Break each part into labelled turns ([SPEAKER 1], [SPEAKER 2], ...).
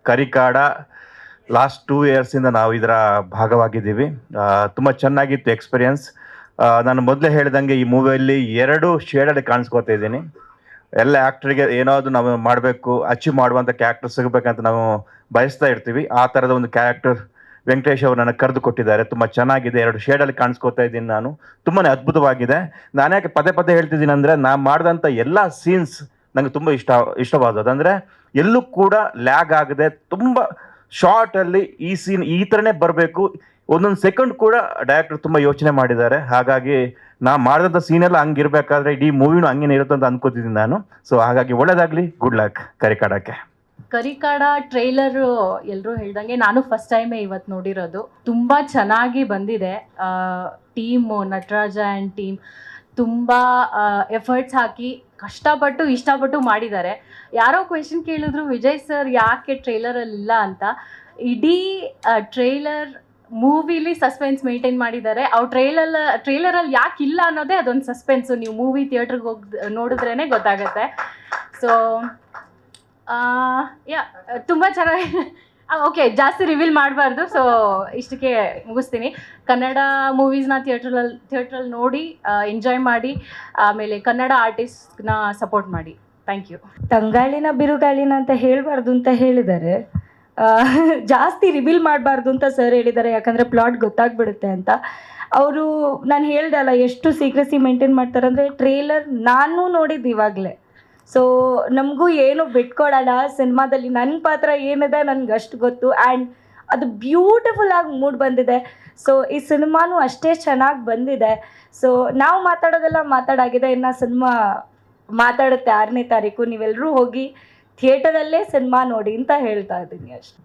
[SPEAKER 1] ಕರಿಕಾಡ last 2 ಇಯರ್ಸಿಂದ ನಾವು ಇದರ ಭಾಗವಾಗಿದ್ದೀವಿ. ತುಂಬ ಚೆನ್ನಾಗಿತ್ತು ಎಕ್ಸ್ಪೀರಿಯನ್ಸ್. ನಾನು ಮೊದಲೇ ಹೇಳಿದಂಗೆ ಈ ಮೂವಿಯಲ್ಲಿ 2 ಶೇಡಲ್ಲಿ ಕಾಣಿಸ್ಕೊತಾ ಇದ್ದೀನಿ. ಎಲ್ಲ ಆ್ಯಕ್ಟ್ರಿಗೆ ಏನಾದರೂ ನಾವು ಮಾಡಬೇಕು, ಅಚೀವ್ ಮಾಡುವಂಥ ಕ್ಯಾರೆಕ್ಟರ್ ಸಿಗಬೇಕಂತ ನಾವು ಬಯಸ್ತಾ ಇರ್ತೀವಿ. ಆ ಥರದ ಒಂದು ಕ್ಯಾರೆಕ್ಟರ್ ವೆಂಕಟೇಶ್ ಅವರು ನನಗೆ ಕರೆದು ಕೊಟ್ಟಿದ್ದಾರೆ. ತುಂಬ ಚೆನ್ನಾಗಿದೆ. 2 ಶೇಡಲ್ಲಿ ಕಾಣಿಸ್ಕೊತಾ ಇದ್ದೀನಿ ನಾನು. ತುಂಬಾ ಅದ್ಭುತವಾಗಿದೆ. ನಾನು ಯಾಕೆ ಪದೇ ಪದೇ ಹೇಳ್ತಿದ್ದೀನಿ ಅಂದರೆ, ನಾನು ಮಾಡಿದಂಥ ಎಲ್ಲ ಸೀನ್ಸ್ ನನಗೆ ತುಂಬ ಇಷ್ಟವಾದದ್ದು. ಅಂದರೆ ಎಲ್ಲೂ ಕೂಡ ಲ್ಯಾಗ್ ಆಗದೆ ತುಂಬ ಶಾರ್ಟಲ್ಲಿ ಈ ಸೀನ್ ಈ ಥರನೇ ಬರಬೇಕು, ಒಂದೊಂದು ಸೆಕೆಂಡ್ ಕೂಡ ಡೈರೆಕ್ಟರ್ ತುಂಬ ಯೋಚನೆ ಮಾಡಿದ್ದಾರೆ. ಹಾಗಾಗಿ ನಾ ಮಾಡಿದಂಥ ಸೀನೆಲ್ಲ ಹಂಗಿರ್ಬೇಕಾದ್ರೆ ಇಡೀ ಮೂವಿನೂ ಹಂಗೇನೆ ಇರುತ್ತೆ ಅಂತ ಅನ್ಕೋತಿದ್ದೀನಿ ನಾನು. ಸೊ ಹಾಗಾಗಿ ಒಳ್ಳೇದಾಗಲಿ, ಗುಡ್ ಲಕ್ ಕರಿಕಾಡಕ್ಕೆ.
[SPEAKER 2] ಕರಿಕಾಡ ಟ್ರೈಲರು ಎಲ್ಲರೂ ಹೇಳ್ದಂಗೆ ನಾನು ಫಸ್ಟ್ ಟೈಮೇ ಇವತ್ತು ನೋಡಿರೋದು. ತುಂಬ ಚೆನ್ನಾಗಿ ಬಂದಿದೆ. ಟೀಮು ನಟರಾಜ ಆ್ಯಂಡ್ ಟೀಮ್ ತುಂಬ ಎಫರ್ಟ್ಸ್ ಹಾಕಿ ಕಷ್ಟಪಟ್ಟು ಇಷ್ಟಪಟ್ಟು ಮಾಡಿದ್ದಾರೆ. ಯಾರೋ ಕ್ವೆಶನ್ ಕೇಳಿದ್ರು, ವಿಜಯ್ ಸರ್ ಯಾಕೆ ಟ್ರೈಲರಲ್ಲಿ ಇಲ್ಲ ಅಂತ. ಇಡೀ ಟ್ರೈಲರ್ ಮೂವಿಲಿ ಸಸ್ಪೆನ್ಸ್ ಮೇಂಟೈನ್ ಮಾಡಿದ್ದಾರೆ. ಅವ್ರು ಟ್ರೈಲರಲ್ಲಿ ಯಾಕೆ ಇಲ್ಲ ಅನ್ನೋದೇ ಅದೊಂದು ಸಸ್ಪೆನ್ಸು. ನೀವು ಮೂವಿ ಥಿಯೇಟ್ರಿಗೆ ಹೋಗಿ ನೋಡಿದ್ರೇ ಗೊತ್ತಾಗುತ್ತೆ. ಸೊ ಯಾ ತುಂಬ ಚೆನ್ನಾಗಿ ಓಕೆ, ಜಾಸ್ತಿ ರಿವೀಲ್ ಮಾಡಬಾರ್ದು. ಸೊ ಇಷ್ಟಕ್ಕೆ ಮುಗಿಸ್ತೀನಿ. ಕನ್ನಡ ಮೂವೀಸ್ನ ಥಿಯೇಟ್ರಲ್ಲಿ ನೋಡಿ ಎಂಜಾಯ್ ಮಾಡಿ, ಆಮೇಲೆ ಕನ್ನಡ ಆರ್ಟಿಸ್ಟ್ನ ಸಪೋರ್ಟ್ ಮಾಡಿ. Thank you.
[SPEAKER 3] ತಂಗಾಳಿನ ಬಿರುಗಾಳಿನ ಅಂತ ಹೇಳಬಾರ್ದು ಅಂತ ಹೇಳಿದ್ದಾರೆ. ಜಾಸ್ತಿ ರಿವೀಲ್ ಮಾಡಬಾರ್ದು ಅಂತ ಸರ್ ಹೇಳಿದ್ದಾರೆ, ಯಾಕಂದರೆ ಪ್ಲಾಟ್ ಗೊತ್ತಾಗ್ಬಿಡುತ್ತೆ ಅಂತ. ಅವರು ನಾನು ಹೇಳ್ದೆ ಅಲ್ಲ ಎಷ್ಟು ಸೀಕ್ರೆಸಿ ಮೇಂಟೈನ್ ಮಾಡ್ತಾರೆ ಅಂದರೆ, ಟ್ರೇಲರ್ ನಾನು ನೋಡಿದ್ದು ಇವಾಗಲೇ. ಸೊ ನಮಗೂ ಏನು ಬಿಟ್ಕೊಡಲ್ಲ ಸಿನಿಮಾದಲ್ಲಿ. ನನ್ನ ಪಾತ್ರ ಏನಿದೆ ನನಗೆ ಅಷ್ಟು ಗೊತ್ತು. ಆ್ಯಂಡ್ ಅದು ಬ್ಯೂಟಿಫುಲ್ಲಾಗಿ ಮೂಡ್ ಬಂದಿದೆ. ಸೊ ಈ ಸಿನಿಮಾನೂ ಅಷ್ಟೇ ಚೆನ್ನಾಗಿ ಬಂದಿದೆ. ಸೊ ನಾವು ಮಾತಾಡೋದೆಲ್ಲ ಮಾತಾಡಾಗಿದೆ, ಇನ್ನು ಸಿನಿಮಾ ಮಾತಾಡುತ್ತೆ 6ನೇ ತಾರೀಕು. ನೀವೆಲ್ಲರೂ ಹೋಗಿ ಥಿಯೇಟರಲ್ಲೇ ಸಿನಿಮಾ ನೋಡಿ ಅಂತ ಹೇಳ್ತಾ ಇದ್ದೀನಿ ಅಷ್ಟೆ.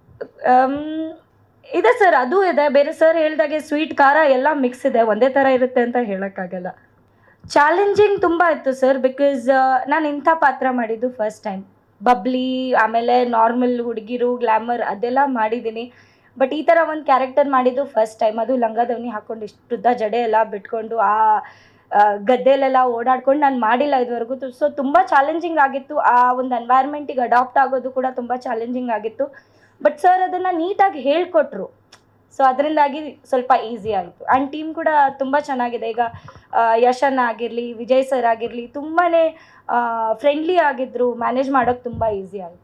[SPEAKER 3] ಇದೆ ಸರ್, ಅದು ಇದೆ. ಬೇರೆ ಸರ್ ಹೇಳಿದಾಗೆ ಸ್ವೀಟ್ ಖಾರ ಎಲ್ಲ ಮಿಕ್ಸ್ ಇದೆ, ಒಂದೇ ಥರ ಇರುತ್ತೆ ಅಂತ ಹೇಳೋಕ್ಕಾಗಲ್ಲ. ಚಾಲೆಂಜಿಂಗ್ ತುಂಬ ಇತ್ತು ಸರ್, ಬಿಕಾಸ್ ನಾನು ಇಂಥ ಪಾತ್ರ ಮಾಡಿದ್ದು ಫಸ್ಟ್ ಟೈಮ್. ಬಬ್ಲಿ, ಆಮೇಲೆ ನಾರ್ಮಲ್ ಹುಡುಗಿರು, ಗ್ಲ್ಯಾಮರ್ ಅದೆಲ್ಲ ಮಾಡಿದ್ದೀನಿ. ಬಟ್ ಈ ಥರ ಒಂದು ಕ್ಯಾರೆಕ್ಟರ್ ಮಾಡಿದ್ದು ಫಸ್ಟ್ ಟೈಮ್. ಅದು ಲಂಗದವನಿ ಹಾಕ್ಕೊಂಡು ಇಷ್ಟುದ್ದ ಜಡೆ ಎಲ್ಲ ಬಿಟ್ಕೊಂಡು ಆ ಗದ್ದೆಲೆಲ್ಲ ಓಡಾಡ್ಕೊಂಡು ನಾನು ಮಾಡಿಲ್ಲ ಇದುವರೆಗೂ. ಸೊ ತುಂಬ ಚಾಲೆಂಜಿಂಗ್ ಆಗಿತ್ತು. ಆ ಒಂದು ಎನ್ವೈರ್ಮೆಂಟಿಗೆ ಅಡಾಪ್ಟ್ ಆಗೋದು ಕೂಡ ತುಂಬ ಚಾಲೆಂಜಿಂಗ್ ಆಗಿತ್ತು. ಬಟ್ ಸರ್ ಅದನ್ನು ನೀಟಾಗಿ ಹೇಳ್ಕೊಟ್ರು. ಸೊ ಅದರಿಂದಾಗಿ ಸ್ವಲ್ಪ ಈಸಿ ಆಯಿತು. ಆ್ಯಂಡ್ ಟೀಮ್ ಕೂಡ ತುಂಬ ಚೆನ್ನಾಗಿದೆ. ಈಗ ಯಶನ್ ಆಗಿರಲಿ, ವಿಜಯ್ ಸರ್ ಆಗಿರಲಿ, ತುಂಬಾ ಫ್ರೆಂಡ್ಲಿ ಆಗಿದ್ದರು. ಮ್ಯಾನೇಜ್ ಮಾಡೋಕ್ಕೆ ತುಂಬ ಈಸಿ ಆಯಿತು.